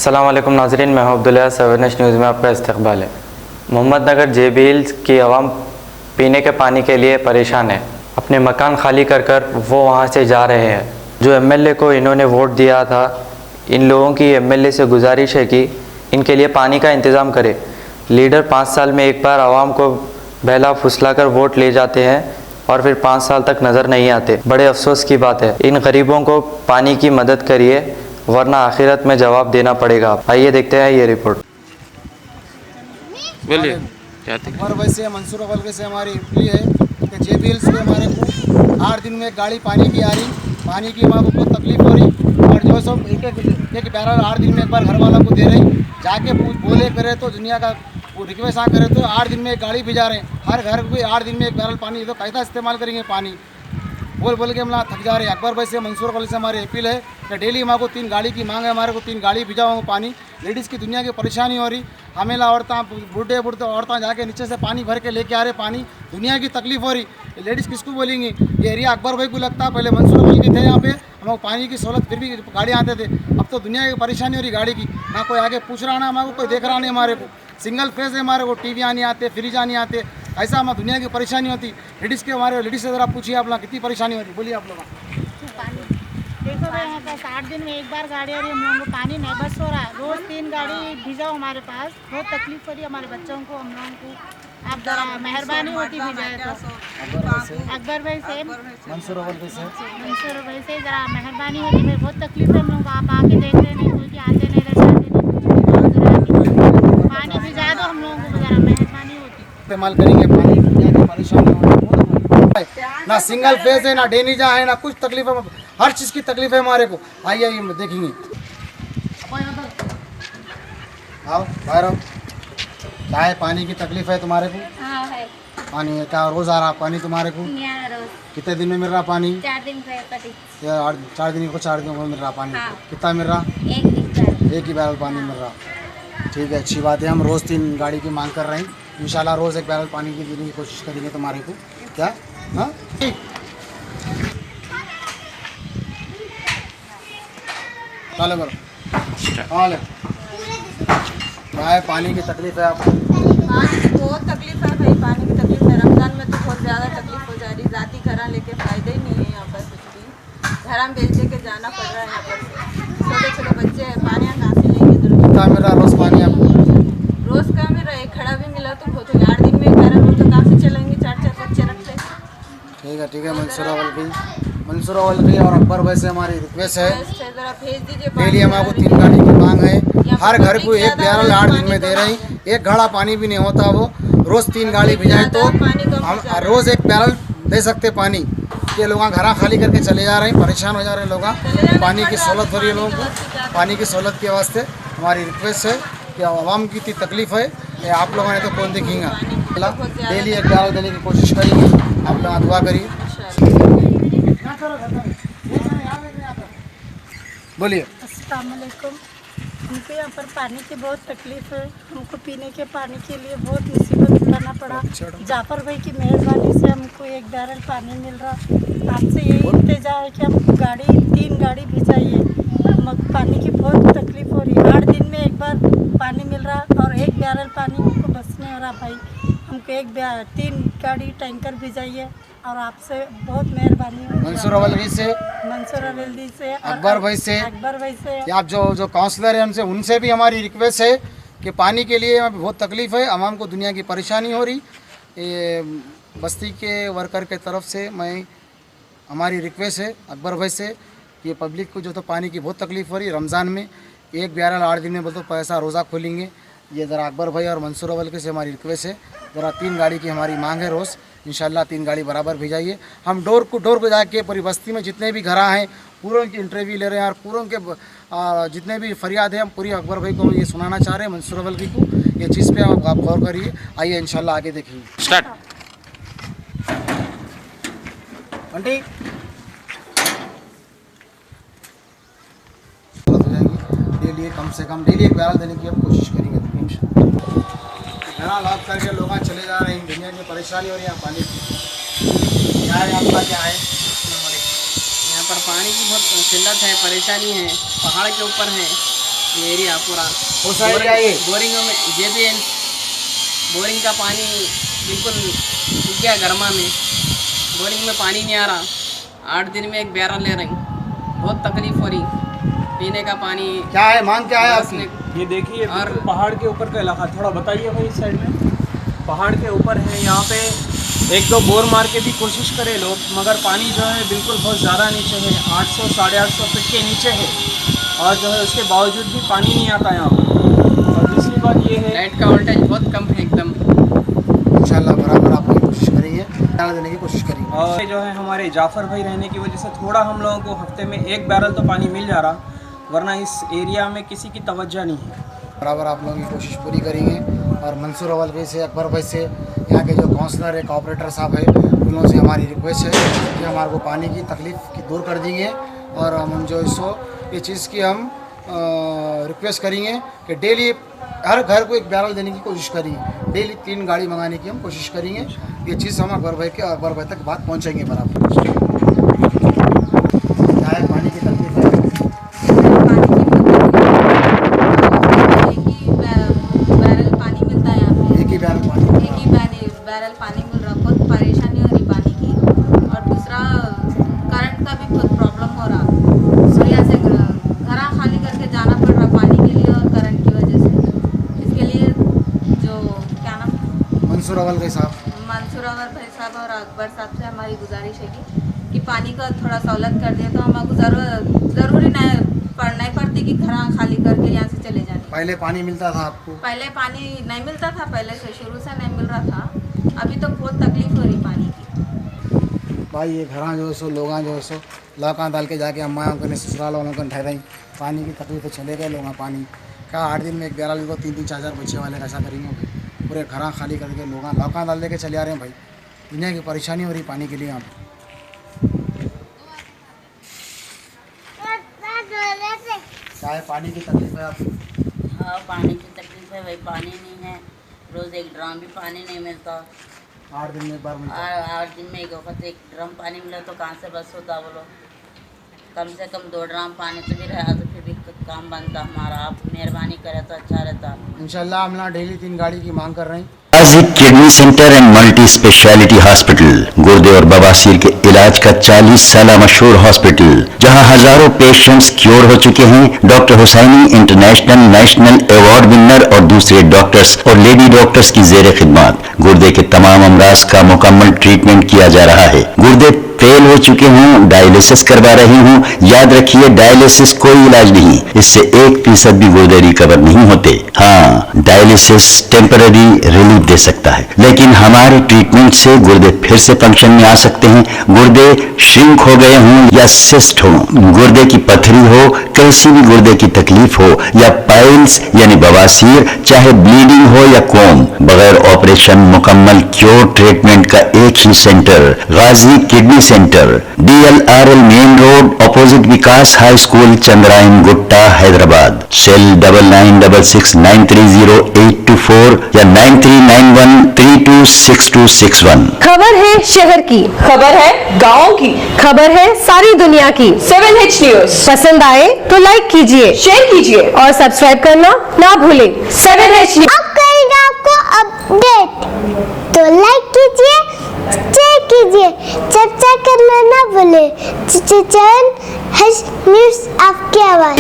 अस्सलाम वालेकुम नाज़रीन, मैं हूं अब्दुल्ला। अवेयरनेस न्यूज़ में आपका इस्तकबाल है। मोहम्मद नगर JB हिल्स की आवाम पीने के पानी के लिए परेशान है। अपने मकान खाली कर कर वो वहां से जा रहे हैं। जो MLA को इन्होंने वोट दिया था, इन लोगों की MLA से गुजारिश है कि इनके लिए पानी का इंतज़ाम करे। लीडर 5 साल में एक बार आवाम को बहला फुसला कर वोट ले जाते हैं और फिर 5 साल तक नज़र नहीं आते। बड़े अफसोस की बात है। इन गरीबों को पानी की मदद करिए, वरना आखिरत में जवाब देना पड़ेगा। आइए देखते हैं ये रिपोर्ट। बोलिए क्या थी? और वैसे मंसूर अवल से हमारी अपील है कि JB हिल्स में हमारे को 8 दिन में एक गाड़ी पानी की आ रही, पानी की वहाँ को बहुत तकलीफ हो रही और जो सब एक बैरल 8 दिन में एक बार घर वालों को दे रही। जाके बोले करे तो दुनिया का रिक्वेस्ट आ करे तो 8 दिन में एक गाड़ी भिजा रहे हैं। हर घर को 8 दिन में एक बैरल पानी, तो कैसा इस्तेमाल करेंगे पानी? बोल के हम लोग थक जा रहे हैं। अकबर भाई से मंसूर अवल से हमारी अपील है कि डेली हमारे को 3 गाड़ी की मांग है, हमारे को 3 गाड़ी भिजा हुआ पानी। लेडीज़ की दुनिया की परेशानी हो रही, हमें औरतें बूढ़े औरतें जाके नीचे से पानी भर के लेके आ रहे, पानी दुनिया की तकलीफ हो रही। लेडीज़ किसको बोलेंगी? ये एरिया अकबर भाई को लगता है, पहले मंसूर अवल के थे यहाँ पे, हमको पानी की सहूलत फिर भी गाड़ी आते थे। अब तो दुनिया की परेशानी हो रही गाड़ी की, ना कोई आगे पूछ रहा ना हमारे को कोई देख रहा नहीं। हमारे को सिंगल फेज है, हमारे को टीवी आने आते, फ्रिज आने आते, ऐसा हमारे दुनिया की परेशानी होती। लेडीज़ के हमारे लेडीज़ से ज़रा पूछिए आप लोग कितनी परेशानी होती, बोलिए आप लोग। देखो भाई, यहाँ पास 8 दिन में एक बार गाड़ी आ रही है, हम लोगों को पानी नहीं बस हो रहा है। रोज़ 3 गाड़ी भिजाओ हमारे पास, बहुत तकलीफ हो रही है हमारे बच्चों को, हम लोगों को। आप जरा मेहरबानी होती भिजाए तो। अकबर भाई से मंसूर अवल से जरा मेहरबानी होती भाई, बहुत तकलीफ है हम लोगों को। आप आके देख रहे नहीं, कोई कि आते नहीं रहते, पानी भिजा दो हम लोगों को, जरा मेहरबानी होती। इस्तेमाल करेंगे पानी, दुनिया की परेशानी हो रही है। ना सिंगल फेज है, ना डेनीजा है, ना कुछ तकलीफ है, हर चीज़ की तकलीफ है हमारे को। आइए देखेंगे, आओ बाहर आओ। क्या है, पानी की तकलीफ है तुम्हारे को? हाँ है। पानी है क्या? रोज़ आ रहा पानी तुम्हारे को? रोज कितने दिन में मिल रहा पानी? 4 दिन का 4 दिन को 4 दिन में मिल रहा पानी। हाँ। कितना मिल रहा? 1 दिन एक ही बैरल पानी मिल रहा। ठीक है, अच्छी बात है। हम रोज़ 3 गाड़ी की मांग कर रहे हैं। इंशाल्लाह रोज़ एक बैरल पानी की देने की कोशिश करेंगे तुम्हारे को। क्या? हाँ, चलो करो। हाँ ले, क्या है, पानी की तकलीफ है आपको? पानी की बहुत तकलीफ है भाई, पानी की तकलीफ है। रमज़ान में तो बहुत ज़्यादा तकलीफ हो जा रही। जाती घरा लेके फ़ायदे ही नहीं है यहाँ पर कुछ भी। घर में बेच दे के जाना पड़ रहा है यहाँ पर। छोटे छोटे बच्चे हैं, पानी कहाँ से लेंगे? कितना मिल रहा रोज़ पानी आपको? रोज़ का मिल रहा है, खड़ा भी मिला तो बहुत हो गया। 8 दिन में एक बार हो तो कहाँ से चलेंगे? 4 बच्चे रखते। ठीक है। मंसूर अवल की और अकबर भाई से हमारी रिक्वेस्ट है, ज़रा भेज दीजिए। डेली हमारे को 3 गाड़ी की मांग है। हर घर को एक बैरल 8 दिन में दे रही। एक घड़ा पानी भी नहीं होता, वो रोज़ 3 गाड़ी भिजाए तो हम रोज़ एक बैरल दे सकते पानी के। लोग घर खाली करके चले जा रहे हैं, परेशान हो जा रहे हैं लोग। पानी की सहूलत हो रही है लोगों को। पानी की सहूलत के वास्ते हमारी रिक्वेस्ट है कि आवाम की इतनी तकलीफ है, ये आप लोगों ने तो कौन देखेंगे। डेली एक बैरल देने की कोशिश करेंगे, आप लोग दुआ करिए। बोलिए। अस्सलाम वालेकुम। हमको यहाँ पर पानी की बहुत तकलीफ है। हमको पीने के पानी के लिए बहुत मुसीबत उठाना पड़ा। जाफर भाई की मेहरबानी से हमको एक बैरल पानी मिल रहा। आपसे यही इल्तिजा है कि हम 3 गाड़ी भिजाइए। पानी की बहुत तकलीफ हो रही है। 8 दिन में एक बार पानी मिल रहा और एक बैरल पानी हमको बस नहीं हो रहा भाई। हमको 3 गाड़ी टैंकर भिजाइए और आपसे बहुत मेहरबानी। मंसूर अवल से, अकबर भाई से, आप जो काउंसलर हैं हमसे, उनसे भी हमारी रिक्वेस्ट है कि पानी के लिए हमें बहुत तकलीफ़ है, आवाम को दुनिया की परेशानी हो रही। ये बस्ती के वर्कर के तरफ से हमारी रिक्वेस्ट है अकबर भाई से कि पब्लिक को जो तो पानी की बहुत तकलीफ़ हो रही। रमज़ान में एक बैरल 8 दिन में बोलते पैसा रोज़ा खोलेंगे। ये ज़रा अकबर भाई और मंसूर अवल के से हमारी रिक्वेस्ट है, ज़रा 3 गाड़ी की हमारी मांग है रोज़। इंशाल्लाह 3 गाड़ी बराबर भेजाइए। हम डोर को जाके पूरी बस्ती में जितने भी घर हैं पूरों की इंटरव्यू ले रहे हैं और पूरों के जितने भी फरियाद है हम पूरी अकबर भाई को ये सुनाना चाह रहे हैं, मंसूर अवल की को। ये चीज़ पे आप गौर करिए। आइए इंशाल्लाह आगे देखिए। स्टार्ट। आंटी डेली कम से कम डेली एक बैरल देने की हम कोशिश करेंगे। घरा लाभ करके लोग चले जा रहे हैं, दुनिया की परेशानी हो रही है पानी की। क्या है आपका, क्या है? यहाँ पर पानी की बहुत किल्लत है, परेशानी है, पहाड़ के ऊपर है। ये एरिया पूरा कौन सा एरिया है ये? बोरिंगों में JBL बोरिंग का पानी बिल्कुल सूख गया गर्मा में, बोरिंग में पानी नहीं आ रहा। 8 दिन में एक बैरल ले रही, बहुत तकलीफ हो रही पीने का पानी। क्या है मांग, क्या है आपकी? बरसने- ये देखिए और बिल्कुल पहाड़ के ऊपर का इलाका, थोड़ा बताइए भाई इस साइड में। पहाड़ के ऊपर है, यहाँ पे 1-2 बोर मार के भी कोशिश करे लोग, मगर पानी जो है बिल्कुल बहुत ज़्यादा नीचे है, 800 850 फीट के नीचे है, और जो है उसके बावजूद भी पानी नहीं आता यहाँ पर। और दूसरी बात ये है लाइट का वोल्टेज बहुत कम है एकदम। इंशाल्लाह बराबर आप लोग कोशिश करेंगे, डाल देने की कोशिश करेंगे। और जो है हमारे जाफ़र भाई रहने की वजह से थोड़ा हम लोगों को हफ्ते में 1 बैरल तो पानी मिल जा रहा, वरना इस एरिया में किसी की तवज्जो नहीं है। बराबर आप लोगों की कोशिश पूरी करेंगे। और मंसूर अव्वल भाई से, अकबर भाई से, यहाँ के जो काउंसलर है, कॉपरेटर साहब है, उन लोगों से हमारी रिक्वेस्ट है कि हमारे को पानी की तकलीफ़ की दूर कर देंगे। और हम जो इसको ये चीज़ की हम रिक्वेस्ट करेंगे कि डेली हर घर को 1 बैरल देने की कोशिश करेंगे, डेली 3 गाड़ी मंगाने की हम कोशिश करेंगे। ये चीज़ हम अकबर भाई तक बात पहुँचेंगे बराबर। क्या है पानी की तकलीफ है? बैरल पानी मिलता है यहाँ पे, एक ही बैरल पानी एक ही बैरल पानी मिल रहा, बहुत परेशानी हो रही पानी की। और दूसरा करंट का भी बहुत प्रॉब्लम हो रहा, और यहाँ से घर खाली करके जाना पड़ रहा पानी के लिए और करंट की वजह से। इसके लिए जो क्या नाम मंसूर अव्वल भाई साहब, मंसूर अव्वल भाई साहब और अकबर साहब से हमारी गुजारिश है कि पानी का थोड़ा सहूलत कर दिया तो हमको ज़रूरी नहीं पड़ती कि घर खाली करके यहाँ से चले जाने। पहले पानी मिलता था आपको? पहले पानी नहीं मिलता था, पहले से शुरू से नहीं मिल रहा था, अभी तो बहुत तकलीफ हो रही पानी की। भाई ये घर जो है सो लोग जो है सो लौका डाल के जाके अम्मा उनके ससुराल वालों को ठहराई, पानी की तकलीफ तो चले गए लोग। पानी क्या 8 दिन में 1 बैरल को 3-3 4-4 बच्चे वाले कैसा करेंगे भाई? पूरे घर खाली करके लोग लौका डाल दे के चले आ रहे हैं भाई। दुनिया की परेशानी हो रही पानी के लिए यहाँ पर। क्या है पानी की तकलीफ है आपको? हाँ, पानी की तकलीफ है भाई, पानी नहीं है, रोज़ 1 ड्रम भी पानी नहीं मिलता। 8 दिन में 1 बार मिलता है। 8 दिन में एक वक्त 1 ड्रम पानी मिला तो कहाँ से बस होता बोलो? कम से कम 2 ड्रम पानी तो भी रहा तो फिर भी काम बनता हमारा। आप मेहरबानी करें तो अच्छा रहता। इंशाल्लाह हम ना डेली 3 गाड़ी की मांग कर रहे हैं। Nazik kidney centre and multi speciality hospital, गुर्दे और बवासीर के इलाज का 40 साल मशहूर हॉस्पिटल, जहां हजारों पेशेंट्स क्योर हो चुके हैं। Doctor Husaini international national award winner और दूसरे डॉक्टर्स और लेडी डॉक्टर्स की जेर खिदमत गुर्दे के तमाम अमराज का मुकम्मल ट्रीटमेंट किया जा रहा है। गुर्दे फेल हो चुके हों, डायलिसिस करवा रही हूँ, याद रखिए डायलिसिस कोई इलाज नहीं, इससे 1% भी गुर्दे रिकवर नहीं होते। हाँ, डायलिसिस टेम्पररी रिलीफ दे सकता है, लेकिन हमारे ट्रीटमेंट से गुर्दे फिर से फंक्शन में आ सकते हैं। गुर्दे श्रिंक हो गए हों या सिस्ट हो, गुर्दे की पथरी हो, कैसी भी गुर्दे की तकलीफ हो, या पाइल्स यानी बवासीर, चाहे ब्लीडिंग हो या कोम, बगैर ऑपरेशन मुकम्मल क्योर ट्रीटमेंट का एक ही centre, Ghazi kidney centre, DLRL main road opposite Vikas high school, Chandrayangutta, Hyderabad. Cell 9966930824 या 9391326261। खबर है शहर की, खबर है गांव की, खबर है सारी दुनिया की। 7H न्यूज पसंद आए तो लाइक कीजिए, शेयर कीजिए और सब्सक्राइब करना ना भूलें। 7H न्यूज अब करेंगे आपको अपडेट, तो लाइक कीजिए, शेयर कीजिए, चर्चा करना ना भूले। चैनल न्यूज आपकी आवाज।